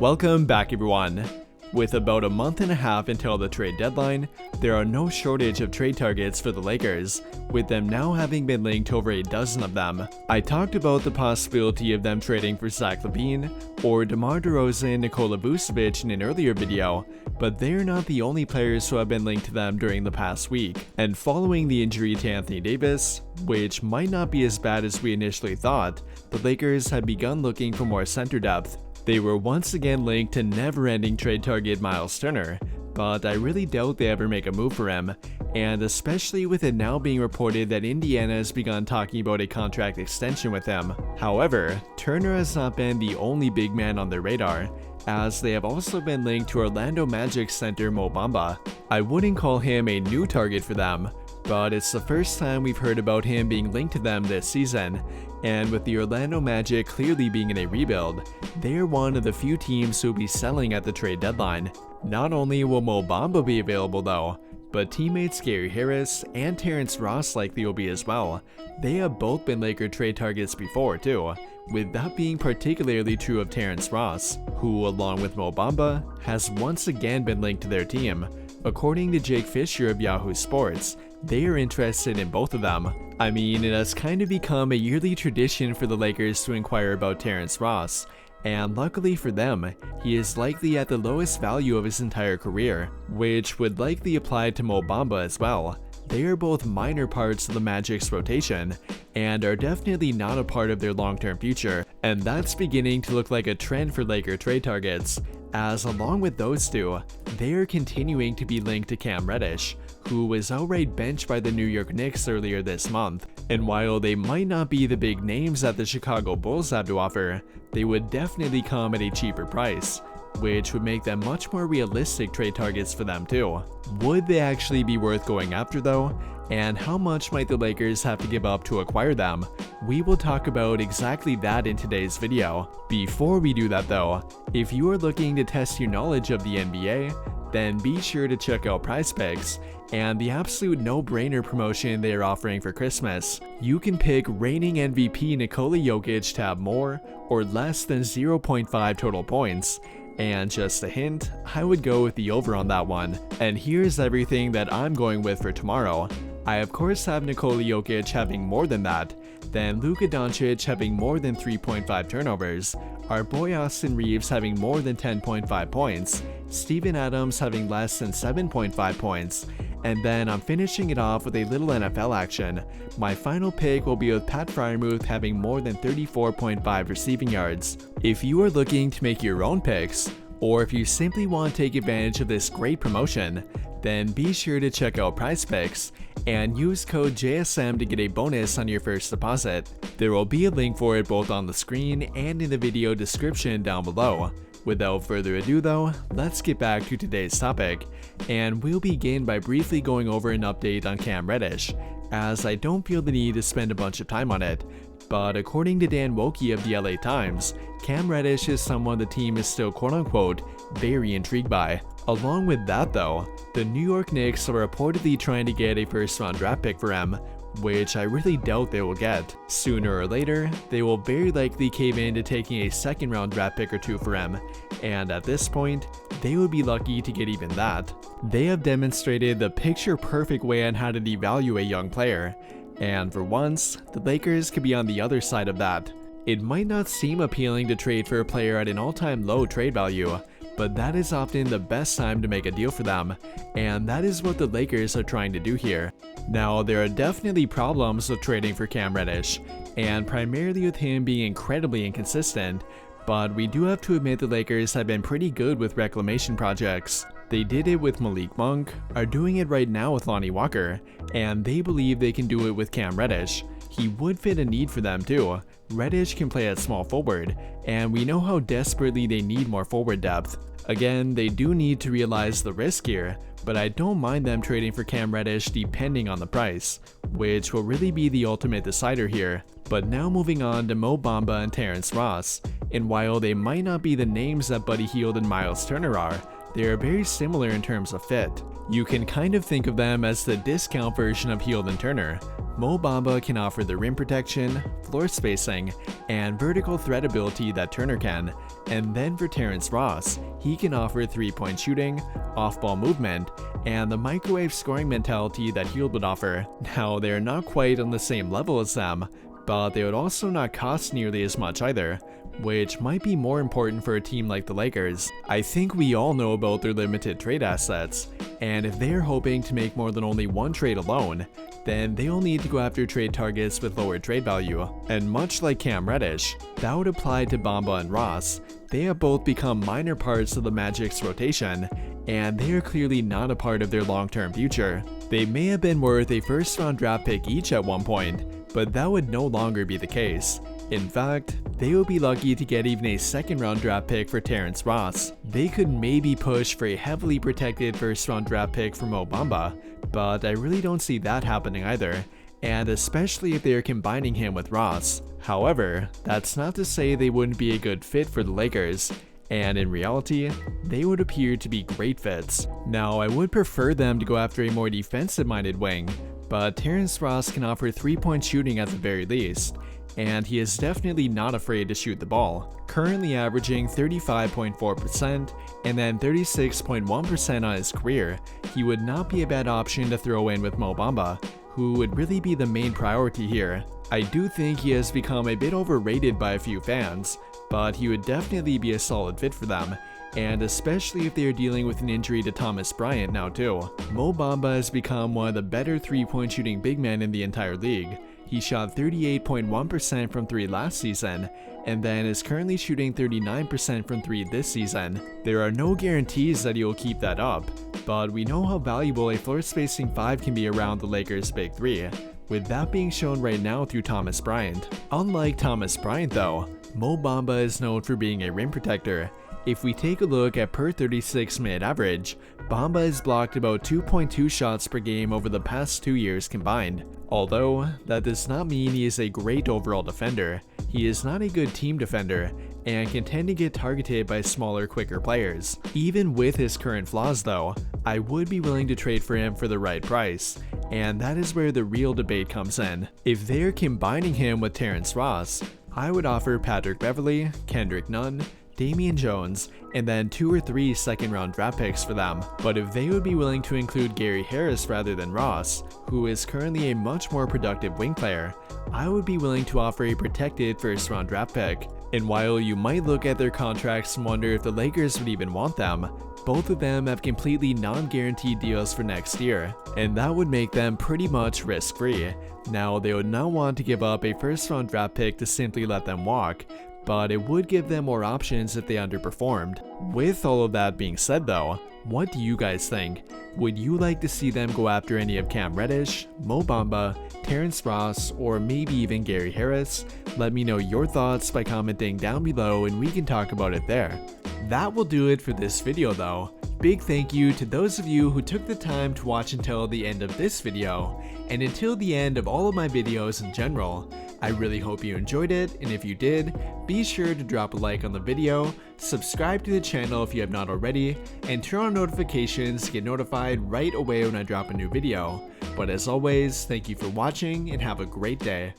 Welcome back everyone. With about a month and a half until the trade deadline, there are no shortage of trade targets for the Lakers, with them now having been linked to over a dozen of them. I talked about the possibility of them trading for Zach LaVine or DeMar DeRozan and Nikola Vucevic in an earlier video, but they're not the only players who have been linked to them during the past week. And following the injury to Anthony Davis, which might not be as bad as we initially thought, the Lakers had begun looking for more center depth. They were once again linked to never-ending trade target Miles Turner, but I really doubt they ever make a move for him, and especially with it now being reported that Indiana has begun talking about a contract extension with him. However, Turner has not been the only big man on their radar, as they have also been linked to Orlando Magic center Mo Bamba. I wouldn't call him a new target for them, but it's the first time we've heard about him being linked to them this season, and with the Orlando Magic clearly being in a rebuild, they're one of the few teams who'll be selling at the trade deadline. Not only will Mo Bamba be available though, but teammates Gary Harris and Terrence Ross likely will be as well. They have both been Laker trade targets before too, with that being particularly true of Terrence Ross, who along with Mo Bamba has once again been linked to their team. According to Jake Fisher of Yahoo Sports, they are interested in both of them. I mean, it has kind of become a yearly tradition for the Lakers to inquire about Terrence Ross, and luckily for them, he is likely at the lowest value of his entire career, which would likely apply to Mo Bamba as well. They are both minor parts of the Magic's rotation, and are definitely not a part of their long-term future, and that's beginning to look like a trend for Laker trade targets, as along with those two, they are continuing to be linked to Cam Reddish, who was outright benched by the New York Knicks earlier this month. And while they might not be the big names that the Chicago Bulls have to offer, they would definitely come at a cheaper price, which would make them much more realistic trade targets for them too. Would they actually be worth going after though? And how much might the Lakers have to give up to acquire them? We will talk about exactly that in today's video. Before we do that though, if you are looking to test your knowledge of the NBA, then be sure to check out PrizePicks and the absolute no-brainer promotion they are offering for Christmas. You can pick reigning MVP Nikola Jokic to have more or less than 0.5 total points. And just a hint, I would go with the over on that one. And here's everything that I'm going with for tomorrow. I of course have Nikola Jokic having more than that, then Luka Doncic having more than 3.5 turnovers, our boy Austin Reeves having more than 10.5 points, Steven Adams having less than 7.5 points, and then I'm finishing it off with a little NFL action. My final pick will be with Pat Freiermuth having more than 34.5 receiving yards. If you are looking to make your own picks, or if you simply want to take advantage of this great promotion, then be sure to check out PrizePicks and use code JSM to get a bonus on your first deposit. There will be a link for it both on the screen and in the video description down below. Without further ado though, let's get back to today's topic, and we'll begin by briefly going over an update on Cam Reddish, as I don't feel the need to spend a bunch of time on it. But according to Dan Wokey of the LA Times, Cam Reddish is someone the team is still quote-unquote very intrigued by. Along with that though, the New York Knicks are reportedly trying to get a first-round draft pick for him, which I really doubt they will get. Sooner or later, they will very likely cave into taking a second-round draft pick or two for him, and at this point, they would be lucky to get even that. They have demonstrated the picture-perfect way on how to devalue a young player, and for once, the Lakers could be on the other side of that. It might not seem appealing to trade for a player at an all-time low trade value, but that is often the best time to make a deal for them, and that is what the Lakers are trying to do here. Now, there are definitely problems with trading for Cam Reddish, and primarily with him being incredibly inconsistent, but we do have to admit the Lakers have been pretty good with reclamation projects. They did it with Malik Monk, are doing it right now with Lonnie Walker, and they believe they can do it with Cam Reddish. He would fit a need for them too. Reddish can play at small forward, and we know how desperately they need more forward depth. Again, they do need to realize the risk here, but I don't mind them trading for Cam Reddish depending on the price, which will really be the ultimate decider here. But now moving on to Mo Bamba and Terrence Ross, and while they might not be the names that Buddy Hield and Miles Turner are, they are very similar in terms of fit. You can kind of think of them as the discount version of Hield and Turner, Mo Bamba can offer the rim protection, floor spacing, and vertical threat ability that Turner can, and then for Terrence Ross, he can offer 3-point shooting, off-ball movement, and the microwave scoring mentality that Hield would offer. Now, they are not quite on the same level as them, but they would also not cost nearly as much either, which might be more important for a team like the Lakers. I think we all know about their limited trade assets, and if they are hoping to make more than only one trade alone, then they'll need to go after trade targets with lower trade value. And much like Cam Reddish, that would apply to Bamba and Ross. They have both become minor parts of the Magic's rotation, and they are clearly not a part of their long-term future. They may have been worth a first-round draft pick each at one point, but that would no longer be the case. In fact, they would be lucky to get even a second-round draft pick for Terrence Ross. They could maybe push for a heavily protected first-round draft pick for Mo Bamba, but I really don't see that happening either, and especially if they are combining him with Ross. However, that's not to say they wouldn't be a good fit for the Lakers, and in reality, they would appear to be great fits. Now, I would prefer them to go after a more defensive-minded wing, but Terrence Ross can offer 3-point shooting at the very least, and he is definitely not afraid to shoot the ball, currently averaging 35.4% and then 36.1% on his career. He would not be a bad option to throw in with Mo Bamba, who would really be the main priority here. I do think he has become a bit overrated by a few fans, but he would definitely be a solid fit for them, and especially if they are dealing with an injury to Thomas Bryant now too. Mo Bamba has become one of the better 3-point shooting big men in the entire league. He shot 38.1% from 3 last season, and then is currently shooting 39% from 3 this season. There are no guarantees that he will keep that up, but we know how valuable a floor spacing 5 can be around the Lakers' big 3, with that being shown right now through Thomas Bryant. Unlike Thomas Bryant though, Mo Bamba is known for being a rim protector. If we take a look at per 36-minute average, Bamba has blocked about 2.2 shots per game over the past 2 years combined. Although, that does not mean he is a great overall defender. He is not a good team defender, and can tend to get targeted by smaller, quicker players. Even with his current flaws though, I would be willing to trade for him for the right price, and that is where the real debate comes in. If they're combining him with Terrence Ross, I would offer Patrick Beverley, Kendrick Nunn, Damian Jones, and then 2 or 3 second-round draft picks for them. But if they would be willing to include Gary Harris rather than Ross, who is currently a much more productive wing player, I would be willing to offer a protected first-round draft pick. And while you might look at their contracts and wonder if the Lakers would even want them, both of them have completely non-guaranteed deals for next year, and that would make them pretty much risk-free. Now, they would not want to give up a first-round draft pick to simply let them walk, but it would give them more options if they underperformed. With all of that being said though, what do you guys think? Would you like to see them go after any of Cam Reddish, Mo Bamba, Terrence Ross, or maybe even Gary Harris? Let me know your thoughts by commenting down below and we can talk about it there. That will do it for this video though. Big thank you to those of you who took the time to watch until the end of this video, and until the end of all of my videos in general. I really hope you enjoyed it, and if you did, be sure to drop a like on the video, subscribe to the channel if you have not already, and turn on notifications to get notified right away when I drop a new video. But as always, thank you for watching and have a great day.